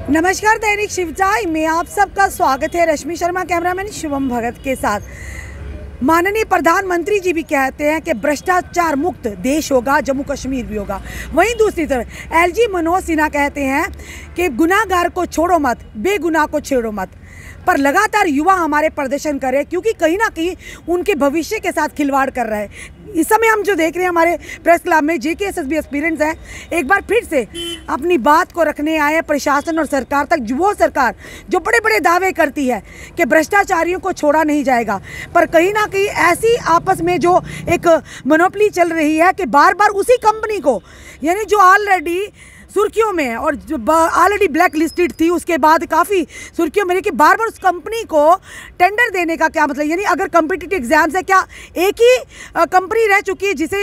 नमस्कार, दैनिक शिवजाई में आप सबका स्वागत है। रश्मि शर्मा कैमरामैन शुभम भगत के साथ। माननीय प्रधानमंत्री जी भी कहते हैं कि भ्रष्टाचार मुक्त देश होगा, जम्मू कश्मीर भी होगा। वहीं दूसरी तरफ एलजी मनोज सिन्हा कहते हैं कि गुनाहगार को छोड़ो मत, बेगुनाह को छेड़ो मत। पर लगातार युवा हमारे प्रदर्शन कर रहे हैं क्योंकि कहीं ना कहीं उनके भविष्य के साथ खिलवाड़ कर रहे हैं। इस समय हम जो देख रहे हैं हमारे प्रेस क्लब में JKSSB एस्पिरेंट्स हैं, एक बार फिर से अपनी बात को रखने आए हैं प्रशासन और सरकार तक। वो सरकार जो बड़े बड़े दावे करती है कि भ्रष्टाचारियों को छोड़ा नहीं जाएगा, पर कहीं ना कहीं ऐसी आपस में जो एक मोनोपोली चल रही है कि बार बार उसी कंपनी को, यानी जो ऑलरेडी सुर्खियों में है और जो ऑलरेडी ब्लैक लिस्टेड थी, उसके बाद काफ़ी सुर्खियों में, कि बार बार उस कंपनी को टेंडर देने का क्या मतलब। यानी अगर कॉम्पिटिटिव एग्जाम्स है, क्या एक ही कंपनी रह चुकी है जिसे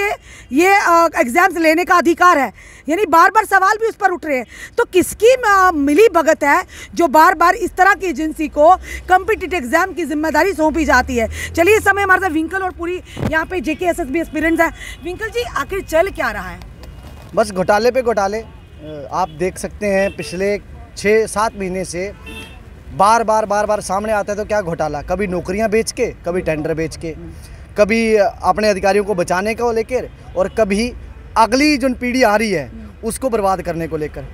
ये एग्जाम्स लेने का अधिकार है? यानी बार बार सवाल भी उस पर उठ रहे हैं। तो किसकी मिली भगत है जो बार बार इस तरह की एजेंसी को कॉम्पिटिटिव एग्जाम की जिम्मेदारी सौंपी जाती है? चलिए, इस समय हमारे साथ विंकल और पूरी यहाँ पे JKSSB एस्पिरेंट्स है। विंकल जी, आखिर चल क्या रहा है? बस घोटाले पे घोटाले। आप देख सकते हैं पिछले 6-7 महीने से बार बार सामने आता है। तो क्या घोटाला, कभी नौकरियां बेच के, कभी टेंडर बेच के, कभी अपने अधिकारियों को बचाने को लेकर, और कभी अगली जो पीढ़ी आ रही है उसको बर्बाद करने को लेकर।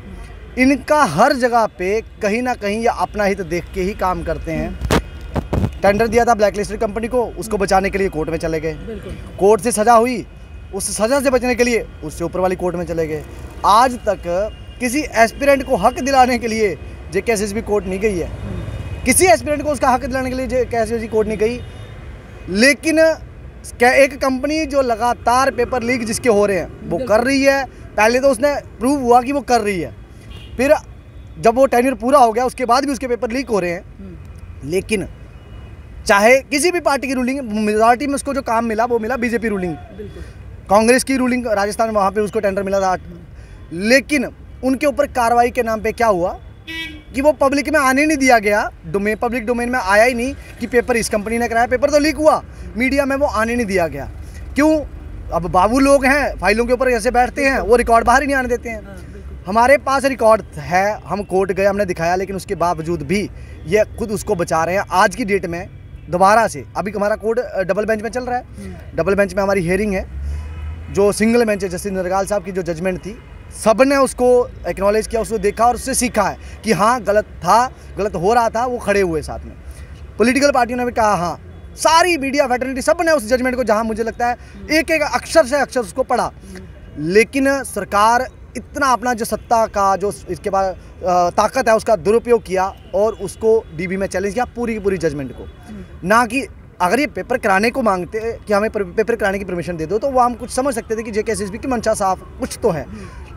इनका हर जगह पे कहीं ना कहीं ये अपना हित देख के ही काम करते हैं। टेंडर दिया था ब्लैक लिस्टेड कंपनी को, उसको बचाने के लिए कोर्ट में चले गए। कोर्ट से सज़ा हुई, उस सज़ा से बचने के लिए उससे ऊपर वाली कोर्ट में चले गए। आज तक किसी एस्पिरेंट को हक दिलाने के लिए JKSSB कोर्ट नहीं गई है। किसी एस्पिरेंट को उसका हक दिलाने के लिए JKSSB कोर्ट नहीं गई। लेकिन एक कंपनी जो लगातार पेपर लीक जिसके हो रहे हैं वो कर रही है। पहले तो उसने प्रूव हुआ कि वो कर रही है, फिर जब वो टेन्योर पूरा हो गया उसके बाद भी उसके पेपर लीक हो रहे हैं। लेकिन चाहे किसी भी पार्टी की रूलिंग, मेजॉरिटी में उसको जो काम मिला वो मिला BJP रूलिंग, कांग्रेस की रूलिंग राजस्थान में, वहाँ पे उसको टेंडर मिला था। लेकिन उनके ऊपर कार्रवाई के नाम पे क्या हुआ कि वो पब्लिक में आने नहीं दिया गया, पब्लिक डोमेन में आया ही नहीं कि पेपर इस कंपनी ने कराया। पेपर तो लीक हुआ, मीडिया में वो आने नहीं दिया गया। क्यों? अब बाबू लोग हैं, फाइलों के ऊपर ऐसे बैठते हैं, वो रिकॉर्ड बाहर ही नहीं आने देते हैं। हमारे पास रिकॉर्ड है, हम कोर्ट गए, हमने दिखाया, लेकिन उसके बावजूद भी ये खुद उसको बचा रहे हैं। आज की डेट में दोबारा से अभी हमारा कोर्ट डबल बेंच में चल रहा है। डबल बेंच में हमारी हियरिंग है। जो सिंगल बेंच है, जस्टिस नरगाल साहब की जो जजमेंट थी, सब ने उसको एक्नॉलेज किया, उसको देखा और उससे सीखा है कि हाँ गलत था, गलत हो रहा था। वो खड़े हुए साथ में, पॉलिटिकल पार्टियों ने भी कहा, हाँ सारी मीडिया फैटर्निटी सब ने उस जजमेंट को, जहाँ मुझे लगता है एक एक अक्षर से अक्षर उसको पढ़ा। लेकिन सरकार इतना अपना जो सत्ता का जो इसके बाद ताकत है उसका दुरुपयोग किया और उसको DB में चैलेंज किया पूरी की पूरी जजमेंट को। ना कि अगर ये पेपर कराने को मांगते कि हमें पेपर कराने की परमिशन दे दो, तो वो हम कुछ समझ सकते थे कि JKSSB की मंशा साफ कुछ तो है।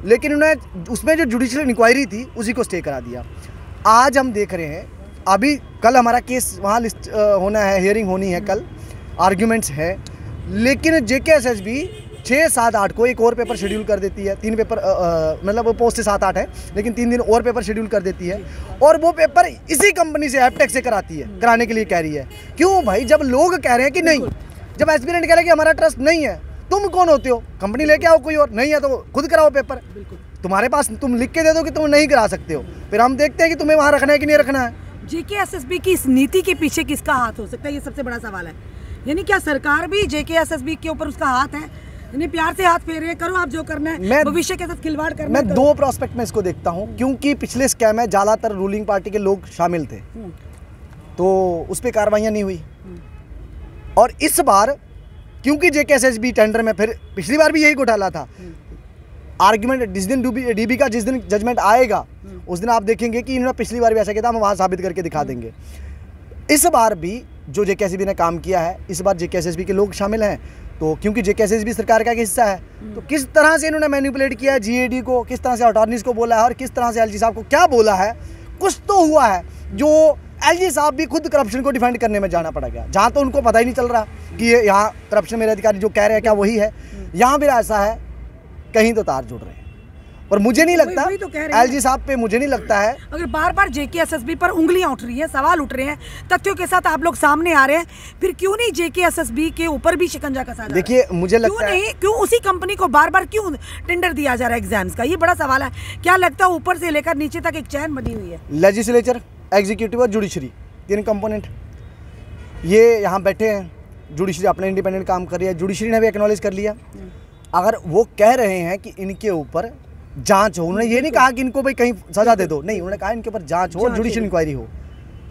लेकिन उन्होंने उसमें जो जुडिशियल इंक्वायरी थी उसी को स्टे करा दिया। आज हम देख रहे हैं, अभी कल हमारा केस वहाँ लिस्ट होना है, हियरिंग होनी है कल, आर्ग्यूमेंट्स है। लेकिन JKSSB 6, 7, 8 को एक और पेपर शेड्यूल कर देती है। 3 पेपर मतलब वो पोस्ट से 7, 8 है, लेकिन 3 दिन और पेपर शेड्यूल कर देती है। और वो पेपर इसी कंपनी से, एपटेक से कराती है, कराने के लिए कह रही है। क्यों भाई? जब लोग कह रहे हैं कि नहीं, जब एस्पिरेंट कह रहे हैं कि हमारा ट्रस्ट नहीं है, तुम कौन होते हो? कंपनी लेके आओ, कोई और नहीं है तो खुद कराओ पेपर। तुम्हारे पास तुम लिख के दे दो कि तुम नहीं करा सकते हो, फिर हम देखते हैं कि तुम्हें वहाँ रखना है कि नहीं रखना है। JKSSB की इस नीति के पीछे किसका हाथ हो सकता है? ये सबसे बड़ा सवाल है। यानी क्या सरकार भी JKSSB के ऊपर उसका हाथ है? यानी प्यार से हाथ फेरे, करो आप जो करना है, भविष्य के साथ खिलवाड़ करना है। मैं 2 प्रोस्पेक्ट में इसको देखता हूँ, क्योंकि पिछले स्कैम में ज़्यादातर रूलिंग पार्टी के लोग शामिल थे, तो उस पर कार्रवाइयाँ नहीं हुई। और इस बार क्योंकि JKSSB टेंडर में, फिर पिछली बार भी यही घोटाला था। आर्ग्यूमेंट जिस दिन DB का जिस दिन जजमेंट आएगा उस दिन आप देखेंगे कि इन्होंने पिछली बार भी ऐसा किया था, हम वहाँ साबित करके दिखा देंगे। इस बार भी जो JKSSB ने काम किया है, इस बार JKSSB के लोग शामिल हैं। तो क्योंकि JKSSB सरकार का एक हिस्सा है, तो किस तरह से इन्होंने मैनिपुलेट किया है GAD को, किस तरह से अटॉर्नीज को बोला है और किस तरह से LG साहब को क्या बोला है, कुछ तो हुआ है जो LG साहब भी खुद करप्शन को डिफेंड करने में जाना पड़ गया। जहाँ तो उनको पता ही नहीं चल रहा कि ये यहाँ करप्शन मेरे अधिकारी जो कह रहे हैं क्या वही है। यहाँ भी ऐसा है, कहीं तो तार जुड़ रहे हैं। और मुझे नहीं लगता वही तो कह रहे हैं। एलजी साहब पे मुझे नहीं लगता है। अगर बार बार जेकेएसएसबी पर उंगलियां उठ रही हैं, सवाल उठ रहे हैं, तथ्यों के साथ आप लोग सामने आ रहे हैं, फिर क्यों नहीं जेकेएसएसबी के ऊपर भी शिकंजा कसा जा रहा है? देखिए मुझे लगता है क्यों उसी कंपनी को बार बार क्यों टेंडर दिया जा रहा है एग्जाम्स का? ये बड़ा सवाल है। क्या लगता है ऊपर से लेकर नीचे तक एक चैन बनी हुई है? लेजिस्लेचर, एग्जीक्यूटिव और जुडिशरी, 3 कंपोनेंट ये यहाँ बैठे हैं। जुडिशरी अपना इंडिपेंडेंट काम कर रही है, जुडिशरी ने भी एक्नॉलेज कर लिया। अगर वो कह रहे हैं कि इनके ऊपर जांच हो, उन्होंने ये नहीं कहा कि इनको भाई कहीं सजा दे दो, नहीं, उन्होंने कहा इनके ऊपर जांच हो, जुडिशियल इंक्वायरी हो,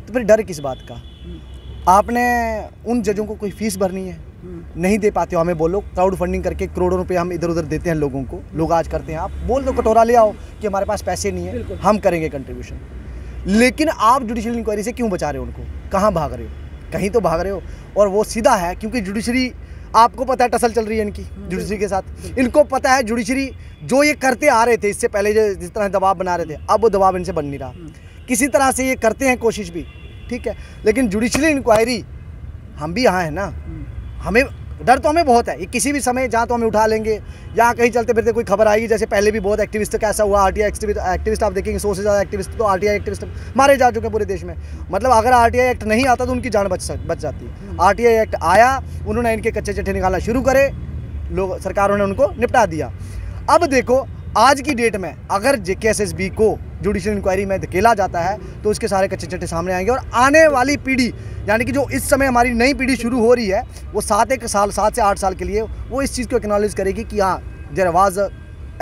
तो फिर डर किस बात का? आपने उन जजों को कोई फीस भरनी है, नहीं दे पाते हो, हमें बोलो, क्राउड फंडिंग करके करोड़ों रुपए हम इधर उधर देते हैं लोगों को, लोग आज करते हैं, आप बोल दो कटोरा ले आओ कि हमारे पास पैसे नहीं है, हम करेंगे कंट्रीब्यूशन। लेकिन आप जुडिशियल इंक्वायरी से क्यों बचा रहे हो उनको? कहाँ भाग रहे हो? कहीं तो भाग रहे हो। और वो सीधा है, क्योंकि जुडिशरी, आपको पता है टसल चल रही है इनकी जुडिशरी के साथ, इनको पता है जुडिशरी जो ये करते आ रहे थे इससे पहले, जो जिस तरह दबाव बना रहे थे, अब वो दबाव इनसे बन नहीं रहा। किसी तरह से ये करते हैं कोशिश भी, ठीक है, लेकिन जुडिशियल इंक्वायरी, हम भी यहाँ हैं ना, हमें डर तो हमें बहुत है, ये किसी भी समय जहाँ तो हमें उठा लेंगे, यहाँ कहीं चलते फिरते कोई खबर आएगी, जैसे पहले भी बहुत एक्टिविस्ट का ऐसा हुआ, आरटीआई एक्टिविस्ट आप देखेंगे 100 से ज़्यादा एक्टिविस्ट तो आरटीआई एक्टिविस्ट मारे जा चुके हैं पूरे देश में। मतलब अगर आरटीआई एक्ट नहीं आता तो उनकी जान बच जाती है। आरटीआई एक्ट आया, उन्होंने इनके कच्चे चट्टे निकालना शुरू करे, लोग सरकारों ने उनको निपटा दिया। अब देखो आज की डेट में अगर जेकेएसएसबी को जुडिशियल इंक्वायरी में धकेला जाता है तो उसके सारे कच्चे चट्टे सामने आएंगे, और आने वाली पीढ़ी, यानी कि जो इस समय हमारी नई पीढ़ी शुरू हो रही है, वो 7 से 8 साल के लिए वो इस चीज़ को एक्नॉलेज करेगी कि हाँ, there was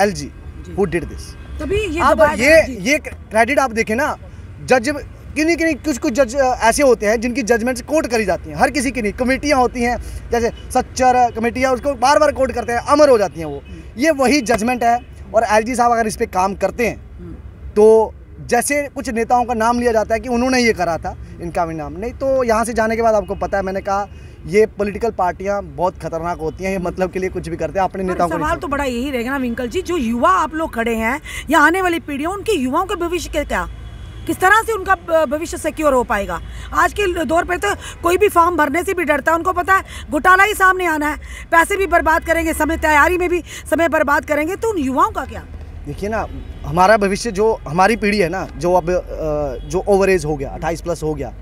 LG who did this. तभी अब ये क्रेडिट आप देखें ना, जज किन्हीं कुछ जज ऐसे होते हैं जिनकी जजमेंट्स कोर्ट करी जाती हैं, हर किसी की नहीं, कमेटियाँ होती हैं जैसे सच्चर कमेटियाँ, उसको बार बार कोर्ट करते हैं, अमर हो जाती हैं वो, ये वही जजमेंट है। और एलजी साहब अगर इस पर काम करते हैं तो जैसे कुछ नेताओं का नाम लिया जाता है कि उन्होंने ये करा था, इनका भी नाम नहीं, तो यहाँ से जाने के बाद आपको पता है, मैंने कहा ये पॉलिटिकल पार्टियां बहुत खतरनाक होती हैं, ये मतलब के लिए कुछ भी करते हैं, अपने नेताओं को। सवाल तो बड़ा यही रहेगा ना विंकल जी, जो युवा आप लोग खड़े हैं या आने वाली पीढ़ियां, उनके युवाओं के भविष्य के क्या, किस तरह से उनका भविष्य सिक्योर हो पाएगा? आज के दौर पर तो कोई भी फॉर्म भरने से भी डरता है, उनको पता है घोटाला ही सामने आना है, पैसे भी बर्बाद करेंगे, समय तैयारी में भी समय बर्बाद करेंगे, तो उन युवाओं का क्या? देखिए ना, हमारा भविष्य, जो हमारी पीढ़ी है ना, जो अब जो ओवर एज हो गया, 28 प्लस हो गया,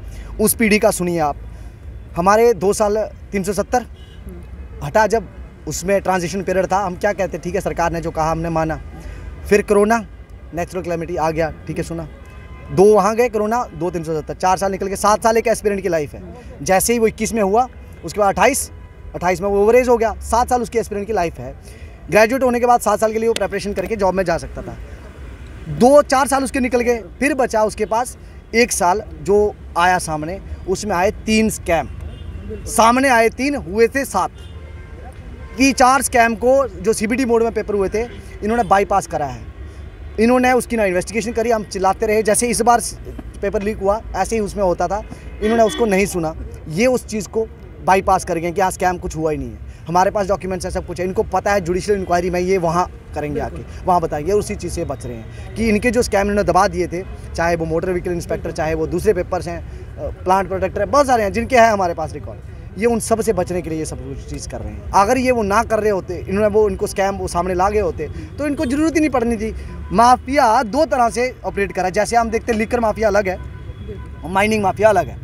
उस पीढ़ी का सुनिए आप। हमारे 2 साल 370 हटा, जब उसमें ट्रांजिशन पीरियड था, हम क्या कहते, ठीक है सरकार ने जो कहा हमने माना, फिर कोरोना नेचुरल क्लैमिटी आ गया, ठीक है सुना, 2 वहाँ गए कोरोना, 2 370, 4 साल निकल के 7 साल एक एस्पिरेंट की लाइफ है। जैसे ही वो 21 में हुआ, उसके बाद 28 में वो ओवरेज हो गया, 7 साल उसकी एस्पिरेंट की लाइफ है। ग्रेजुएट होने के बाद 7 साल के लिए वो प्रेपरेशन करके जॉब में जा सकता था, 2-4 साल उसके निकल गए, फिर बचा उसके पास 1 साल जो आया सामने, उसमें आए 3 स्कैम सामने आए, 3 हुए थे 7 की 4 स्कैम को जो सीबीडी मोड में पेपर हुए थे, इन्होंने बाईपास करा है। इन्होंने उसकी ना इन्वेस्टिगेशन करी, हम चिल्लाते रहे, जैसे इस बार पेपर लीक हुआ ऐसे ही उसमें होता था, इन्होंने उसको नहीं सुना, ये उस चीज़ को बाईपास कर गए कि हाँ स्कैम कुछ हुआ ही नहीं है, हमारे पास डॉक्यूमेंट्स है, सब कुछ है, इनको पता है जुडिशियल इंक्वायरी में ये वहाँ करेंगे, आके वहाँ बताएंगे, उसी चीज़ से बच रहे हैं कि इनके जो स्कैम इन्होंने दबा दिए थे, चाहे वो मोटर व्हीकल इंस्पेक्टर, चाहे वो दूसरे पेपर्स हैं, प्लांट प्रोटेक्टर है, बहुत सारे हैं जिनके हैं हमारे पास रिकॉर्ड, ये उन सब से बचने के लिए ये सब कुछ चीज़ कर रहे हैं। अगर ये वो ना कर रहे होते, इन्होंने वो इनको स्कैम वो सामने ला गए होते, तो इनको ज़रूरत ही नहीं पड़नी थी। माफिया 2 तरह से ऑपरेट करा है, जैसे हम देखते हैं लिकर माफिया अलग है और माइनिंग माफिया अलग है।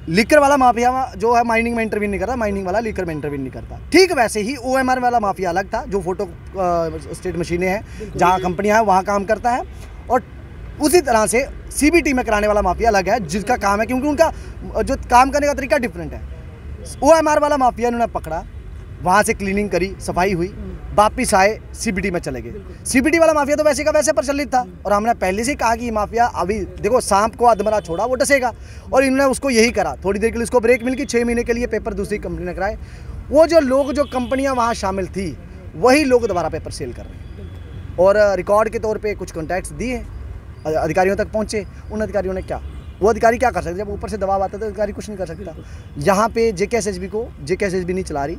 लिकर वाला माफिया जो है माइनिंग में इंटरवीन नहीं करता, माइनिंग वाला लिकर में इंटरवीन नहीं करता। ठीक वैसे ही ओएमआर वाला माफिया अलग था, जो फोटो स्टेट मशीनें हैं, जहाँ कंपनियाँ हैं वहाँ काम करता है, और उसी तरह से सीबीटी में कराने वाला माफिया अलग है, जिसका काम है, क्योंकि उनका जो काम करने का तरीका डिफरेंट है। ओएमआर वाला माफिया इन्होंने पकड़ा, वहाँ से क्लीनिंग करी, सफाई हुई, वापिस आए, सीबीटी में चले गए। सीबीटी वाला माफिया तो वैसे का वैसे प्रचलित था, और हमने पहले से कहा कि ये माफिया, अभी देखो सांप को अधमरा छोड़ा वो डसेगा, और इन्होंने उसको यही करा। थोड़ी देर के लिए उसको ब्रेक मिल गई, 6 महीने के लिए पेपर दूसरी कंपनी ने कराए। वो जो लोग, जो कंपनियां वहाँ शामिल थी, वही लोग दोबारा पेपर सेल कर रहे हैं, और रिकॉर्ड के तौर पर कुछ कॉन्टैक्ट्स दिए, अधिकारियों तक पहुँचे। उन अधिकारियों ने क्या, वो अधिकारी क्या कर सकते, जब ऊपर से दबाव आता है तो अधिकारी कुछ नहीं कर सकता। यहाँ पे जेकेएसएसबी नहीं चला रही।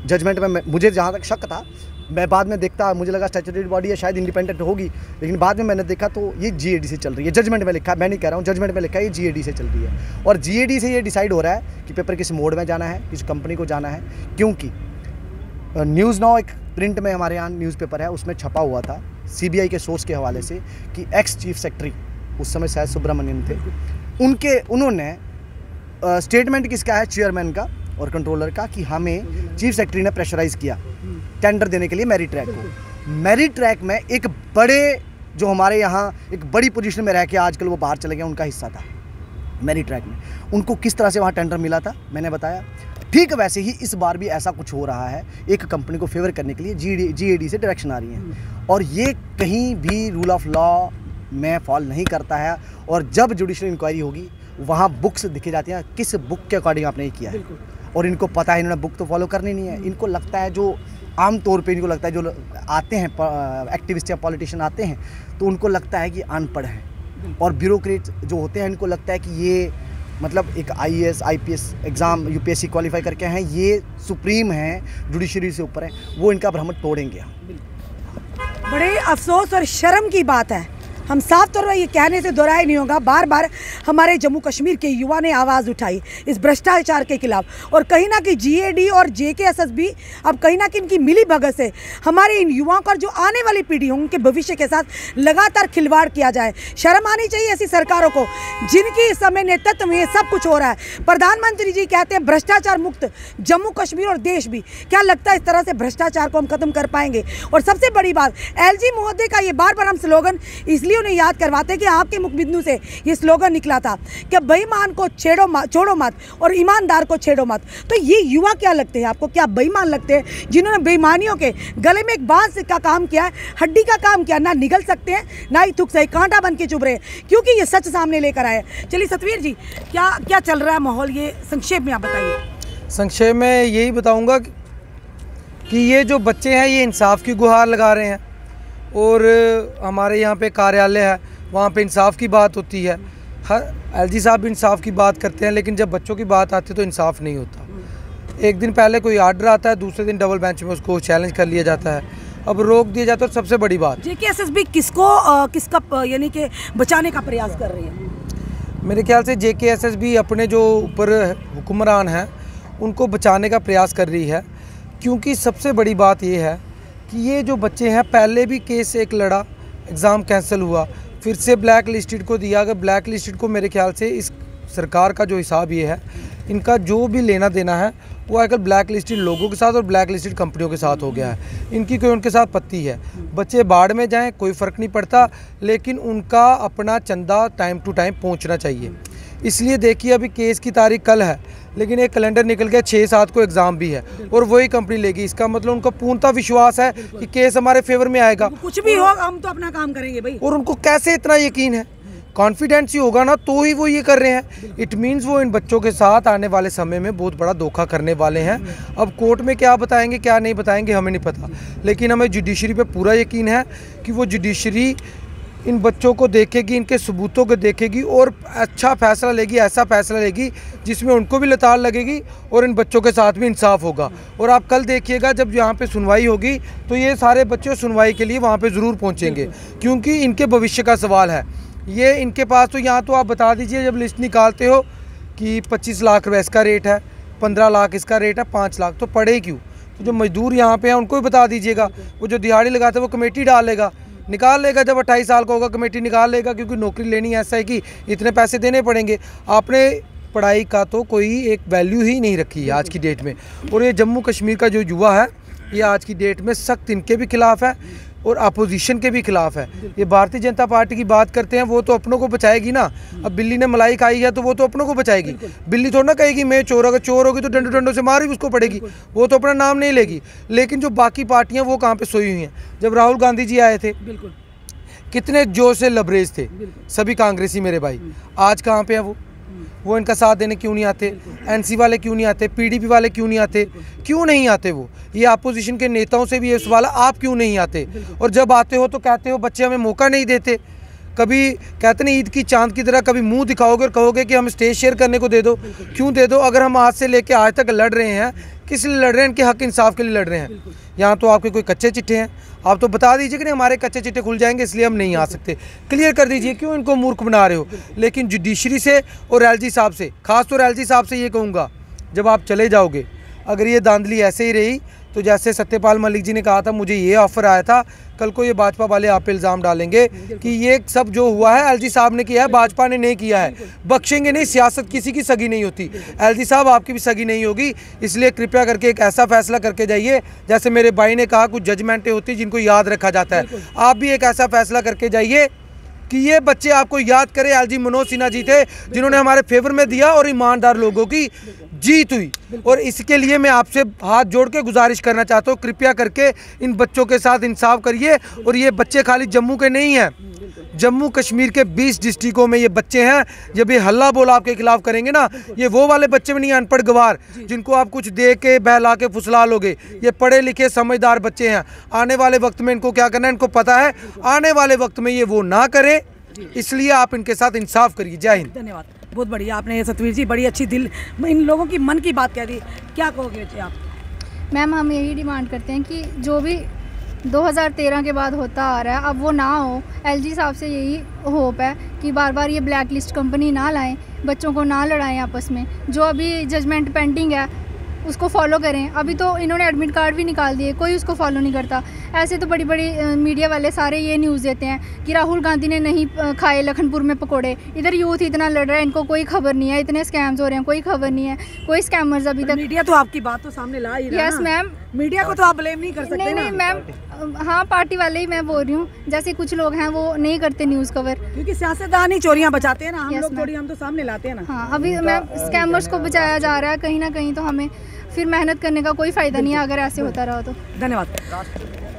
जजमेंट में मुझे जहाँ तक शक था, मैं बाद में देखता, मुझे लगा स्टैट्यूटरी बॉडी है, शायद इंडिपेंडेंट होगी, लेकिन बाद में मैंने देखा तो ये जीएडी से चल रही है। जजमेंट में लिखा है, मैं नहीं कह रहा हूँ, जजमेंट में लिखा है ये जीएडी से चल रही है, और जीएडी से ये डिसाइड हो रहा है कि पेपर किस मोड में जाना है, किस कंपनी को जाना है। क्योंकि न्यूज़ नाउ एक प्रिंट में हमारे यहाँ न्यूज़पेपर है, उसमें छपा हुआ था CBI के सोर्स के हवाले से कि एक्स चीफ सेक्रेटरी, उस समय शायद सुब्रमण्यम थे, उन्होंने स्टेटमेंट किसका है, चेयरमैन का और कंट्रोलर का, कि हमें चीफ सेक्रेटरी ने प्रेशराइज़ किया टेंडर देने के लिए मैरी ट्रैक को। मैरी ट्रैक में एक बड़े, जो हमारे यहाँ एक बड़ी पोजीशन में रह के आजकल वो बाहर चले गए, उनका हिस्सा था मैरी ट्रैक में। उनको किस तरह से वहाँ टेंडर मिला था मैंने बताया। ठीक वैसे ही इस बार भी ऐसा कुछ हो रहा है, एक कंपनी को फेवर करने के लिए GAD से डायरेक्शन आ रही है, और ये कहीं भी रूल ऑफ लॉ में फॉल नहीं करता है। और जब जुडिशल इंक्वायरी होगी वहाँ बुक्स दिखे जाती हैं, किस बुक के अकॉर्डिंग आपने ये किया है, और इनको पता है इन्होंने बुक तो फॉलो करनी नहीं है। इनको लगता है, जो आम तौर पे इनको लगता है, जो आते हैं एक्टिविस्ट या पॉलिटिशियन आते हैं, तो उनको लगता है कि अनपढ़ हैं, और ब्यूरोक्रेट जो होते हैं इनको लगता है कि ये मतलब एक IAS IPS exam UPSC qualify करके हैं, ये सुप्रीम हैं, जुडिशरी से ऊपर हैं, वो इनका भ्रम तोड़ेंगे। बड़े अफसोस और शर्म की बात है, हम साफ तौर पर ये कहने से दोहराया नहीं होगा, बार बार हमारे जम्मू कश्मीर के युवा ने आवाज़ उठाई इस भ्रष्टाचार के खिलाफ, और कहीं ना कहीं GAD और JKSS भी अब कहीं ना कहीं इनकी मिली भगत से हमारे इन युवाओं का, जो आने वाली पीढ़ी होंगे, उनके भविष्य के साथ लगातार खिलवाड़ किया जाए। शर्म आनी चाहिए ऐसी सरकारों को जिनकी इस समय नेतृत्व में सब कुछ हो रहा है। प्रधानमंत्री जी कहते हैं भ्रष्टाचार मुक्त जम्मू कश्मीर और देश भी। क्या लगता है इस तरह से भ्रष्टाचार को हम खत्म कर पाएंगे? और सबसे बड़ी बात, LG महोदय का ये बार बार हम स्लोगन इसलिए उन्हें याद करवाते हैं कि आपके मुखबिंदु से ये स्लोगन निकला था कि बेईमान को छोड़ो मत और ईमानदार को छेड़ो मत। तो ये युवा क्या लगते हैं आपको? क्या बेईमान लगते हैं जिन्होंने बेईमानियों के गले में एक बांस का काम किया है, हड्डी का काम किया, ना निगल सकते हैं ना ही थूक सही, कांटा बन के चुभ रहे हैं, क्योंकि ये सच सामने लेकर आए। चलिए सतवीर जी, क्या क्या चल रहा है माहौल, ये संक्षेप में आप बताइए। संक्षेप में यही बताऊंगा कि ये जो बच्चे हैं ये इंसाफ की गुहार लगा रहे हैं, और हमारे यहाँ पे कार्यालय है, वहाँ पे इंसाफ की बात होती है। हर LG साहब भी इंसाफ की बात करते हैं, लेकिन जब बच्चों की बात आती है तो इंसाफ नहीं होता। एक दिन पहले कोई आर्डर आता है, दूसरे दिन डबल बेंच में उसको चैलेंज कर लिया जाता है, अब रोक दिया जाता है। सबसे बड़ी बात, JKSS भी किसका यानी कि बचाने का प्रयास कर रही है? मेरे ख्याल से JKSS भी अपने जो ऊपर हुक्मरान हैं उनको बचाने का प्रयास कर रही है, क्योंकि सबसे बड़ी बात ये है कि ये जो बच्चे हैं, पहले भी केस एक लड़ा, एग्ज़ाम कैंसिल हुआ, फिर से ब्लैक लिस्टेड को दिया। अगर ब्लैक लिस्टेड को मेरे ख्याल से इस सरकार का जो हिसाब ये है, इनका जो भी लेना देना है वो आजकल ब्लैक लिस्टेड लोगों के साथ और ब्लैक लिस्टेड कंपनियों के साथ हो गया है। इनकी कोई उनके साथ पत्ती है, बच्चे बाढ़ में जाएं कोई फ़र्क नहीं पड़ता, लेकिन उनका अपना चंदा टाइम टू टाइम पहुंचना चाहिए। इसलिए देखिए, अभी केस की तारीख कल है, लेकिन एक कैलेंडर निकल गया, 6-7 को एग्ज़ाम भी है और वही कंपनी लेगी। इसका मतलब उनका पूर्णतः विश्वास है कि केस हमारे फेवर में आएगा, कुछ भी हो हम तो अपना काम करेंगे भाई। और उनको कैसे इतना यकीन है, कॉन्फिडेंस ही होगा ना तो ही वो ये कर रहे हैं। इट मीन्स वो इन बच्चों के साथ आने वाले समय में बहुत बड़ा धोखा करने वाले हैं। अब कोर्ट में क्या बताएंगे क्या नहीं बताएंगे हमें नहीं पता, लेकिन हमें जुडिशरी पे पूरा यकीन है कि वो जुडिशरी इन बच्चों को देखेगी, इनके सबूतों को देखेगी और अच्छा फैसला लेगी, ऐसा फैसला लेगी जिसमें उनको भी लताड़ लगेगी और इन बच्चों के साथ भी इंसाफ होगा। और आप कल देखिएगा जब यहाँ पे सुनवाई होगी तो ये सारे बच्चे सुनवाई के लिए वहाँ पे ज़रूर पहुँचेंगे, क्योंकि इनके भविष्य का सवाल है। ये इनके पास तो यहाँ तो आप बता दीजिए, जब लिस्ट निकालते हो कि 25 लाख रुपये इसका रेट है, 15 लाख इसका रेट है, 5 लाख, तो पढ़े क्यों? तो जो मजदूर यहाँ पे हैं उनको भी बता दीजिएगा, वो जो दिहाड़ी लगाते हैं वो कमेटी डाल लेगा, निकाल लेगा, जब 28 साल का होगा कमेटी निकाल लेगा, क्योंकि नौकरी लेनी ऐसा है कि इतने पैसे देने पड़ेंगे। आपने पढ़ाई का तो कोई एक वैल्यू ही नहीं रखी है आज की डेट में। और ये जम्मू कश्मीर का जो युवा है ये आज की डेट में सख्त इनके भी खिलाफ है और अपोजिशन के भी खिलाफ है। ये भारतीय जनता पार्टी की बात करते हैं, वो तो अपनों को बचाएगी ना। अब बिल्ली ने मलाई खाई है तो वो तो अपनों को बचाएगी, बिल्ली थोड़ा ना कहेगी मैं चोर, अगर चोर होगी तो डंडों डंडों से मार ही उसको पड़ेगी, वो तो अपना नाम नहीं लेगी। लेकिन जो बाकी पार्टियां वो कहाँ पे सोई हुई हैं। जब राहुल गांधी जी आए थे कितने जोश से लबरेज थे सभी कांग्रेसी मेरे भाई, आज कहाँ पे है वो इनका साथ देने क्यों नहीं आते? एनसी वाले क्यों नहीं आते? पीडीपी वाले क्यों नहीं आते? क्यों नहीं आते? वो ये अपोजिशन के नेताओं से भी ये सवाल, आप क्यों नहीं आते? और जब आते हो तो कहते हो बच्चे हमें मौका नहीं देते। कभी कहते नहीं ईद की चांद की तरह, कभी मुंह दिखाओगे और कहोगे कि हम स्टेज शेयर करने को दे दो। क्यों दे दो? अगर हम आज से लेके आज तक लड़ रहे हैं, किस लिए लड़ रहे हैं? इनके हक इंसाफ के लिए लड़ रहे हैं। यहाँ तो आपके कोई कच्चे चिट्ठे हैं, आप तो बता दीजिए कि नहीं हमारे कच्चे चिट्ठे खुल जाएंगे इसलिए हम नहीं आ सकते, क्लियर कर दीजिए, क्यों इनको मूर्ख बना रहे हो? लेकिन जुडिशरी से और LG साहब से, खास तौर LG साहब से ये कहूँगा, जब आप चले जाओगे अगर ये धांधली ऐसे ही रही तो जैसे सत्यपाल मलिक जी ने कहा था, मुझे ये ऑफर आया था, कल को ये भाजपा वाले आप पे इल्ज़ाम डालेंगे कि ये सब जो हुआ है एलजी साहब ने किया है, भाजपा ने नहीं किया है। बख्शेंगे नहीं, सियासत किसी की सगी नहीं होती। एलजी साहब आपकी भी सगी नहीं होगी, इसलिए कृपया करके एक ऐसा फैसला करके जाइए, जैसे मेरे भाई ने कहा कुछ जजमेंटें होती जिनको याद रखा जाता है। आप भी एक ऐसा फैसला करके जाइए कि ये बच्चे आपको याद करें, एलजी मनोज सिन्हा जी थे जिन्होंने हमारे फेवर में दिया और ईमानदार लोगों की जीत हुई। और इसके लिए मैं आपसे हाथ जोड़ के गुजारिश करना चाहता हूँ, कृपया करके इन बच्चों के साथ इंसाफ करिए। और ये बच्चे खाली जम्मू के नहीं हैं, जम्मू कश्मीर के 20 डिस्ट्रिक्टों में ये बच्चे हैं। जब ये हल्ला बोल आपके खिलाफ करेंगे ना, ये वो वाले बच्चे में नहीं, अनपढ़ गवार जिनको आप कुछ दे के बहला के फुसला लोगे। ये पढ़े लिखे समझदार बच्चे हैं। आने वाले वक्त में इनको क्या करना है, इनको पता है। आने वाले वक्त में ये वो ना करें, इसलिए आप इनके साथ इंसाफ करिए। जय हिंद। धन्यवाद, बहुत बढ़िया आपने सतवीर जी, बड़ी अच्छी दिल इन लोगों की मन की बात कह दी। क्या कहोगे जी आप? मैम, हम यही डिमांड करते हैं कि जो भी 2013 के बाद होता आ रहा है अब वो ना हो। एलजी साहब से यही होप है कि बार बार ये ब्लैक लिस्ट कंपनी ना लाएं, बच्चों को ना लड़ाएं आपस में। जो अभी जजमेंट पेंडिंग है उसको फॉलो करें। अभी तो इन्होंने एडमिट कार्ड भी निकाल दिए, कोई उसको फॉलो नहीं करता। ऐसे तो बड़ी बड़ी मीडिया वाले सारे ये न्यूज़ देते हैं कि राहुल गांधी ने नहीं खाए लखनपुर में पकोड़े, इधर यूथ इतना लड़ रहा है, इनको कोई खबर नहीं है, इतने स्कैम्स हो रहे हैं, कोई खबर नहीं है, कोई स्कैमर्स अभी तक। मीडिया तो आपकी बात तो सामने ला ही रहा है। यस मैम, मीडिया को तो आप ब्लेम नहीं कर सकते। नहीं मैम, हाँ पार्टी वाले ही मैं बोल रही हूँ, जैसे कुछ लोग हैं वो नहीं करते न्यूज़ कवर, क्योंकि सियासतदान ही चोरियां बचाते हैं ना, हम लोग थोड़ी, हम तो सामने लाते हैं ना। हाँ, अभी मैम स्कैमर्स को बचाया जा रहा है कहीं ना कहीं, तो हमें फिर मेहनत करने का कोई फ़ायदा नहीं है अगर ऐसे होता रहा तो। धन्यवाद।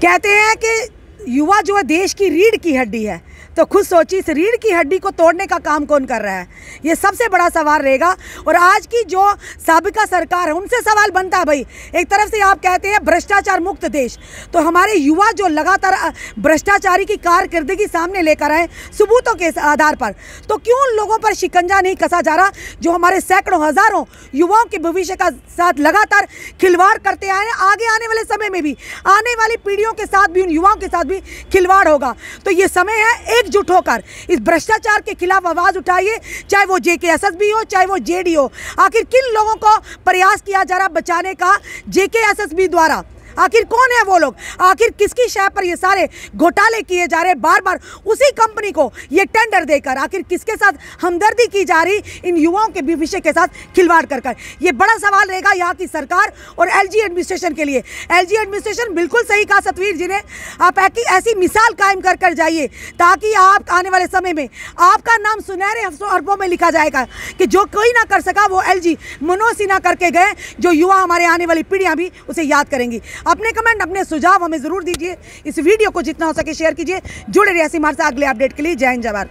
कहते हैं कि युवा जो है देश की रीढ़ की हड्डी है, तो खुद सोचिए इस रीढ़ की हड्डी को तोड़ने का काम कौन कर रहा है, ये सबसे बड़ा सवाल रहेगा। और आज की जो साबिका सरकार है उनसे सवाल बनता है, भाई एक तरफ से आप कहते हैं भ्रष्टाचार मुक्त देश, तो हमारे युवा जो लगातार भ्रष्टाचारी की कारकर्दगी सामने लेकर आए सबूतों के आधार पर, तो क्यों उन लोगों पर शिकंजा नहीं कसा जा रहा जो हमारे सैकड़ों हज़ारों युवाओं के भविष्य का साथ लगातार खिलवाड़ करते आए हैं। आगे आने वाले समय में भी आने वाली पीढ़ियों के साथ भी, उन युवाओं के साथ भी खिलवाड़ होगा। तो ये समय है एकजुट होकर इस भ्रष्टाचार के खिलाफ आवाज उठाइए, चाहे वो JKSSB हो, चाहे वो JD हो। आखिर किन लोगों को प्रयास किया जा रहा बचाने का JKSSB द्वारा? आखिर कौन है वो लोग? आखिर किसकी शय पर ये सारे घोटाले किए जा रहे बार बार उसी कंपनी को ये टेंडर देकर? आखिर किसके साथ हमदर्दी की जा रही इन युवाओं के भविष्य के साथ खिलवाड़ कर? ये बड़ा सवाल रहेगा यहाँ की सरकार और LG एडमिनिस्ट्रेशन के लिए। LG एडमिनिस्ट्रेशन बिल्कुल सही कहा सतवीर जी ने, आप ऐसी मिसाल कायम कर जाइए ताकि आप आने वाले समय में आपका नाम सुनहरे हरफों में लिखा जाएगा कि जो कोई ना कर सका वो LG मनोज सिन्हा करके गए, जो युवा हमारे आने वाली पीढ़ियाँ भी उसे याद करेंगी। अपने कमेंट, अपने सुझाव हमें ज़रूर दीजिए। इस वीडियो को जितना हो सके शेयर कीजिए। जुड़े रहिए हमारे साथ अगले अपडेट के लिए। जय हिंद, जय भारत।